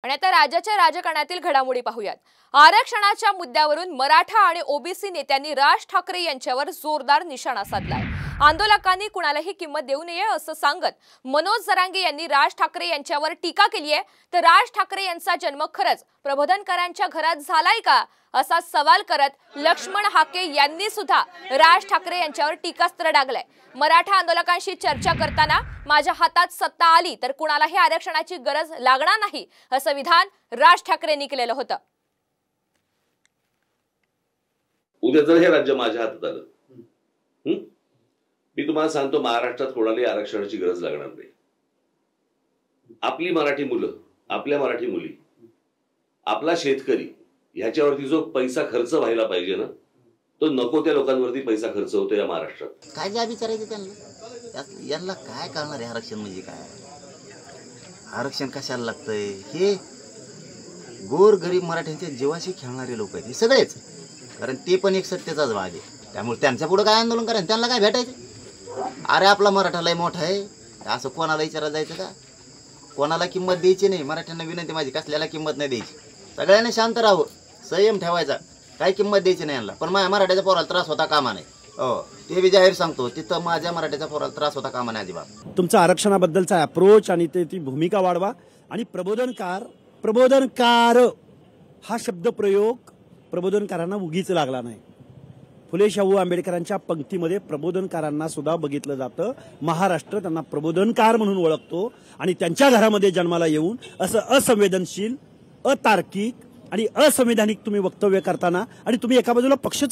आणि आता राज्याच्या राजकारणातील घडामोडी पाहूयात। आरक्षणाच्या मुद्द्यावरून मराठा आणि ओबीसी नेत्यांनी राज ठाकरे यांच्यावर जोरदार निशाणा साधलाय। आंदोलकांनी कुणालाही किंमत देऊ नये असं सांगत मनोज जरांगे यांनी राज ठाकरे यांच्यावर टीका केली आहे। तर राज ठाकरे यांचा जन्म खरंच प्रबोधनकारांच्या घरात झालाय का असा सवाल करत लक्ष्मण हाके यांनी सुद्धा राज ठाकरे यांच्यावर टीकास्त्र डागलंय। मराठा आंदोलकांशी चर्चा करताना माझ्या हातात सत्ता आली तर कुणालाही आरक्षणाची गरज लागणार नाही असं विधान राज ठाकरेंनी केलेलं होतं। उद्या जर हे राज्य माझ्या हातात आलं, मी तुम्हाला सांगतो महाराष्ट्रात कोणालाही आरक्षणाची गरज लागणार नाही। आपली मराठी मुलं, आपल्या मराठी मुली, आपला शेतकरी ह्याच्यावरती जो पैसा खर्च व्हायला पाहिजे ना, तो नको त्या लोकांवरती पैसा खर्च होतो या महाराष्ट्रात। काय जा विचारायचं त्यांना, यांना काय कळणार आहे आरक्षण म्हणजे काय, आरक्षण कशाला लागतंय। हे गोर गरीब मराठ्यांच्या जीवाशी खेळणारे लोक आहेत हे सगळेच, कारण ते पण एक सत्तेचाच भाग आहे। त्यामुळे त्यांच्या पुढे काय आंदोलन करायचं, त्यांना काय भेटायचं। अरे आपला मराठा लय मोठा आहे असं कोणाला विचारायला जायचं का, कोणाला किंमत द्यायची नाही। मराठ्यांना विनंती माझी, कसल्याला किंमत नाही द्यायची, सगळ्यांनी शांत राहावं, संयम ठेवायचा, काही किंमत द्यायची नाही यांना। पण माझ्या मराठ्याच्या पोराला त्रास होता कामा नाही, हो ते बी जाहीर सांगतो, तिथं माझ्या मराठ्याच्या पोराला त्रास होता कामा नाही अजिबात। तुमचा आरक्षणाबद्दलचा अप्रोच आणि ती भूमिका वाढवा। आणि प्रबोधनकार हा शब्दप्रयोग प्रबोधनकारांना उगीच लागला नाही। फुले शाहू आंबेडकरांच्या पंक्तीमध्ये प्रबोधनकारांना सुद्धा बघितलं जातं। महाराष्ट्र त्यांना प्रबोधनकार म्हणून ओळखतो आणि त्यांच्या घरामध्ये जन्माला येऊन असं असंवेदनशील, अतार्किक आणि असंवैधानिक तुम्ही वक्तव्य करताना आणि तुम्ही एका बाजूला पक्ष